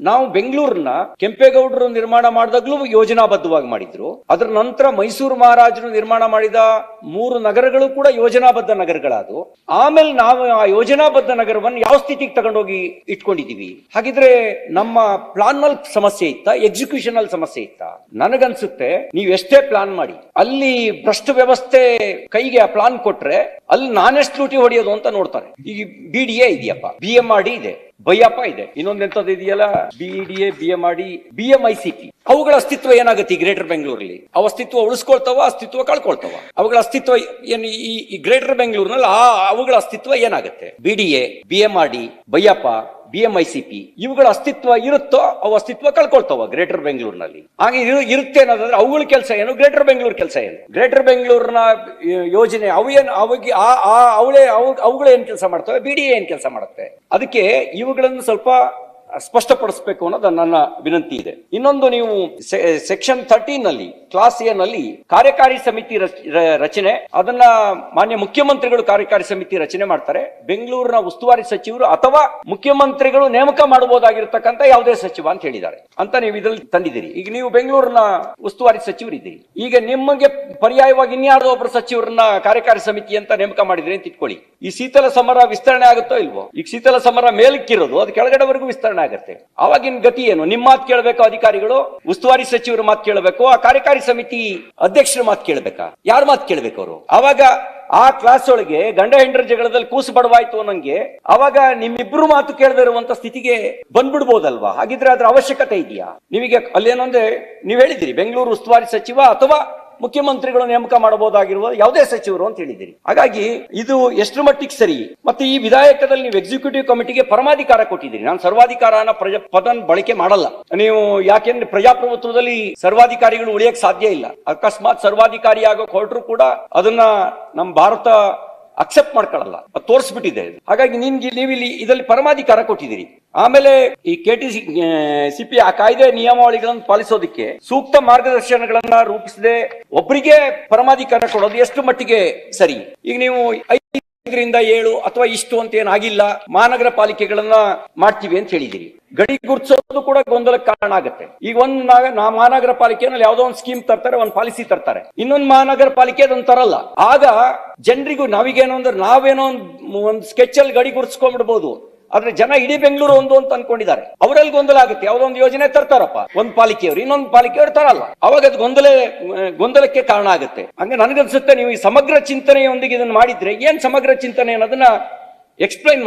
ನಾವು ಬೆಂಗಳೂರನ್ನ ಕೆಂಪೇಗೌಡರು ನಿರ್ಮಾಣ ಮಾಡಿದಾಗ್ಲೂ ಯೋಜನಾಬದ್ಧವಾಗಿ ಮಾಡಿದ್ರು. ಅದರ ನಂತರ ಮೈಸೂರು ಮಹಾರಾಜರು ನಿರ್ಮಾಣ ಮಾಡಿದ 3 ನಗರಗಳು ಕೂಡ ಯೋಜನಾಬದ್ಧ ನಗರಗಳಾದವು. ಆಮೇಲೆ ನಾವು ಆ ಯೋಜನಾಬದ್ಧ ನಗರವನ್ನು ಯಾವ ಸ್ಥಿತಿಗೆ ತಗೊಂಡೋಗಿ ಇಟ್ಕೊಂಡಿದೀವಿ? ಹಾಗಿದ್ರೆ ನಮ್ಮ ಪ್ಲಾನ್ ನಲ್ಲಿ ಸಮಸ್ಯೆ ಇತ್ತಾ, ಎಕ್ಸಿಕ್ಯೂಷನ್ ಅಲ್ಲಿ ಸಮಸ್ಯೆ ಇತ್ತಾ? ನನಗನ್ಸುತ್ತೆ ನೀವು ಎಷ್ಟೇ ಪ್ಲಾನ್ ಮಾಡಿ ಅಲ್ಲಿ ಭ್ರಷ್ಟ ವ್ಯವಸ್ಥೆ ಕೈಗೆ ಆ ಪ್ಲಾನ್ ಕೊಟ್ರೆ ಅಲ್ಲಿ ನಾನೆಷ್ಟು ಲೂಟಿ ಹೊಡೆಯೋದು ಅಂತ ನೋಡ್ತಾರೆ. ಈಗ BDA ಇದೆಯಪ್ಪ, BMRD ಇದೆ, ಬೈಯಪ್ಪ ಇದೆ, ಇನ್ನೊಂದೆಂತದ್ದು ಇದೆಯಲ್ಲ, BEDA, BMRD, BMICP. ಅವುಗಳ ಅಸ್ತಿತ್ವ ಏನಾಗುತ್ತೆ ಈ ಗ್ರೇಟರ್ ಬೆಂಗಳೂರಲ್ಲಿ? ಅವ ಅಸ್ತಿತ್ವ ಉಳಿಸ್ಕೊಳ್ತಾವ, ಅಸ್ತಿತ್ವ ಕಳ್ಕೊಳ್ತಾವ? ಅವುಗಳ ಅಸ್ತಿತ್ವ ಏನು ಈ ಗ್ರೇಟರ್ ಬೆಂಗಳೂರಿನಲ್ಲಿ ಅವುಗಳ ಅಸ್ತಿತ್ವ ಏನಾಗುತ್ತೆ? BDA, BMRD, ಬೈಯಪ್ಪ, BMICP ಇವುಗಳ ಅಸ್ತಿತ್ವ ಇರುತ್ತೋ ಅವು ಅಸ್ತಿತ್ವ ಕಳ್ಕೊಳ್ತಾವ ಗ್ರೇಟರ್ ಬೆಂಗಳೂರಿನಲ್ಲಿ? ಹಾಗೆ ಇರುತ್ತೆ ಅನ್ನೋದಾದ್ರೆ ಅವುಗಳ ಕೆಲಸ ಏನು, ಗ್ರೇಟರ್ ಬೆಂಗಳೂರು ಕೆಲಸ ಏನು? ಗ್ರೇಟರ್ ಬೆಂಗಳೂರಿನ ಯೋಜನೆ ಅವುಗಳು ಏನ್ ಕೆಲಸ ಮಾಡ್ತವೆ, BDA ಏನ್ ಕೆಲಸ ಮಾಡುತ್ತೆ? ಅದಕ್ಕೆ ಇವುಗಳನ್ನು ಸ್ವಲ್ಪ ಸ್ಪಷ್ಟಪಡಿಸಬೇಕು ಅನ್ನೋದು ನನ್ನ ವಿನಂತಿ ಇದೆ. ಇನ್ನೊಂದು, ನೀವು ಸೆಕ್ಷನ್ 13 ನಲ್ಲಿ ಕ್ಲಾಸ್ ಎ ನಲ್ಲಿ ಕಾರ್ಯಕಾರಿ ಸಮಿತಿ ರಚನೆ, ಅದನ್ನ ಮಾನ್ಯ ಮುಖ್ಯಮಂತ್ರಿಗಳು ಕಾರ್ಯಕಾರಿ ಸಮಿತಿ ರಚನೆ ಮಾಡ್ತಾರೆ. ಬೆಂಗಳೂರಿನ ಉಸ್ತುವಾರಿ ಸಚಿವರು ಅಥವಾ ಮುಖ್ಯಮಂತ್ರಿಗಳು ನೇಮಕ ಮಾಡಬಹುದಾಗಿರ್ತಕ್ಕಂಥ ಯಾವುದೇ ಸಚಿವ ಅಂತ ಹೇಳಿದ್ದಾರೆ ಅಂತ ನೀವು ಇದರಲ್ಲಿ ತಂದಿದ್ದೀರಿ. ಈಗ ನೀವು ಬೆಂಗಳೂರಿನ ಉಸ್ತುವಾರಿ ಸಚಿವರಿದ್ದೀರಿ, ಈಗ ನಿಮಗೆ ಪರ್ಯಾಯವಾಗಿ ಇನ್ಯಾವುದೋ ಒಬ್ಬರು ಸಚಿವರನ್ನ ಕಾರ್ಯಕಾರಿ ಸಮಿತಿ ಅಂತ ನೇಮಕ ಮಾಡಿದ್ರಿ ಅಂತ ಇಟ್ಕೊಳ್ಳಿ. ಈ ಶೀತಲ ಸಮರ ವಿಸ್ತರಣೆ ಆಗುತ್ತೋ ಇಲ್ವೋ? ಈಗ ಶೀತಲ ಸಮರ ಮೇಲಕ್ಕಿರೋದು, ಅದು ಕೆಳಗಡೆವರೆಗೂ ವಿಸ್ತರಣೆ ಆಗುತ್ತೆ. ಅವಾಗಿನ ಗತಿ ಏನು? ನಿಮ್ಮ ಮಾತು ಕೇಳಬೇಕು ಅಧಿಕಾರಿಗಳು, ಉಸ್ತುವಾರಿ ಸಚಿವರ ಮಾತು ಕೇಳಬೇಕು, ಆ ಕಾರ್ಯಕಾರಿ ಸಮಿತಿ ಅಧ್ಯಕ್ಷರ ಮಾತು ಕೇಳಬೇಕಾ? ಯಾರ ಮಾತು ಕೇಳಬೇಕು ಅವರು? ಅವಾಗ ಆ ಕ್ಲಾಸ್ ಒಳಗೆ ಗಂಡ ಹೆಂಡರ ಜಗಳದಲ್ಲಿ ಕೂಸು ಬಡವಾಯ್ತು ಅನ್ನಂಗೆ ಅವಾಗ ನಿಮ್ಮಿಬ್ರು ಮಾತು ಕೇಳದೇ ಇರುವಂತ ಸ್ಥಿತಿಗೆ ಬಂದ್ಬಿಡ್ಬೋದಲ್ವಾ? ಹಾಗಿದ್ರೆ ಅದ್ರ ಅವಶ್ಯಕತೆ ಇದೆಯಾ? ನೀವೀಗ ಅಲ್ಲೇನಂದ್ರೆ ನೀವು ಹೇಳಿದಿರಿ ಬೆಂಗಳೂರು ಉಸ್ತುವಾರಿ ಸಚಿವ ಅಥವಾ ಮುಖ್ಯಮಂತ್ರಿಗಳು ನೇಮಕ ಮಾಡಬಹುದಾಗಿರುವ ಯಾವುದೇ ಸಚಿವರು ಅಂತ ಹೇಳಿದಿರಿ. ಹಾಗಾಗಿ ಇದು ಎಷ್ಟು ಮಟ್ಟಿಗೆ ಸರಿ? ಮತ್ತೆ ಈ ವಿಧಾಯಕದಲ್ಲಿ ನೀವು ಎಕ್ಸಿಕ್ಯೂಟಿವ್ ಕಮಿಟಿಗೆ ಪರಮಾಧಿಕಾರ ಕೊಟ್ಟಿದ್ದೀರಿ. ನಾನು ಸರ್ವಾಧಿಕಾರನ ಪದನ ಬಳಕೆ ಮಾಡಲ್ಲ. ನೀವು ಯಾಕೆಂದ್ರೆ ಪ್ರಜಾಪ್ರಭುತ್ವದಲ್ಲಿ ಸರ್ವಾಧಿಕಾರಿಗಳು ಉಳಿಯಕ್ ಸಾಧ್ಯ ಇಲ್ಲ. ಅಕಸ್ಮಾತ್ ಸರ್ವಾಧಿಕಾರಿ ಆಗೋಕ್ ಹೊರಟ್ರು ಕೂಡ ಅದನ್ನ ನಮ್ಮ ಭಾರತ ಅಕ್ಸೆಪ್ಟ್ ಮಾಡ್ಕೊಳ್ಳಲ್ಲ, ಅದು ತೋರಿಸ್ಬಿಟ್ಟಿದೆ. ಹಾಗಾಗಿ ನೀವು ಇಲ್ಲಿ ಇದರಲ್ಲಿ ಪರಮಾಧಿಕಾರ ಕೊಟ್ಟಿದ್ದೀರಿ. ಆಮೇಲೆ ಈ KTCP ಆ ಕಾಯ್ದೆ ನಿಯಮಾವಳಿಗಳನ್ನು ಪಾಲಿಸೋದಕ್ಕೆ ಸೂಕ್ತ ಮಾರ್ಗದರ್ಶನಗಳನ್ನ ರೂಪಿಸದೆ ಒಬ್ಬರಿಗೆ ಪರಮಾಧಿಕಾರ ಕೊಡೋದು ಎಷ್ಟು ಮಟ್ಟಿಗೆ ಸರಿ? ಈಗ ನೀವು 5ರಿಂದ 7 ಅಥವಾ ಇಷ್ಟು ಅಂತ ಏನಾಗಿಲ್ಲ, ಮಹಾನಗರ ಪಾಲಿಕೆಗಳನ್ನ ಮಾಡ್ತೀವಿ ಅಂತ ಹೇಳಿದಿರಿ. ಗಡಿ ಗುರ್ತಿಸೋದು ಕೂಡ ಗೊಂದಲಕ್ಕೆ ಕಾರಣ ಆಗುತ್ತೆ. ಈಗ ಮಹಾನಗರ ಪಾಲಿಕೆನಲ್ಲಿ ಯಾವುದೋ ಒಂದು ಸ್ಕೀಮ್ ತರ್ತಾರೆ, ಒಂದು ಪಾಲಿಸಿ ತರ್ತಾರೆ, ಇನ್ನೊಂದು ಮಹಾನಗರ ಪಾಲಿಕೆ ಅದನ್ನ ತರಲ್ಲ. ಆಗ ಜನರಿಗೂ ನಾವೇನೋ ಒಂದು ಸ್ಕೆಚ್ ಅಲ್ಲಿ ಗಡಿ ಗುರ್ತಿಸ್ಕೊಂಡ್ಬಿಡ್ಬೋದು. ಆದ್ರೆ ಜನ ಇಡೀ ಬೆಂಗಳೂರು ಒಂದು ಅಂತ ಅನ್ಕೊಂಡಿದ್ದಾರೆ. ಅವರಲ್ಲಿ ಗೊಂದಲ ಆಗುತ್ತೆ. ಯಾವುದೋ ಒಂದು ಯೋಜನೆ ತರ್ತಾರಪ್ಪ ಒಂದು ಪಾಲಿಕೆಯವರು, ಇನ್ನೊಂದು ಪಾಲಿಕೆಯವರು ತರಲ್ಲ. ಅವಾಗ ಅದು ಗೊಂದಲಕ್ಕೆ ಕಾರಣ ಆಗುತ್ತೆ. ಹಂಗೆ ನನಗನ್ಸುತ್ತೆ ನೀವು ಈ ಸಮಗ್ರ ಚಿಂತನೆಯೊಂದಿಗೆ ಇದನ್ನ ಮಾಡಿದ್ರೆ, ಏನ್ ಸಮಗ್ರ ಚಿಂತನೆ ಅನ್ನೋದನ್ನ ಎಕ್ಸ್ಪ್ಲೈನ್ ಮಾಡಿ.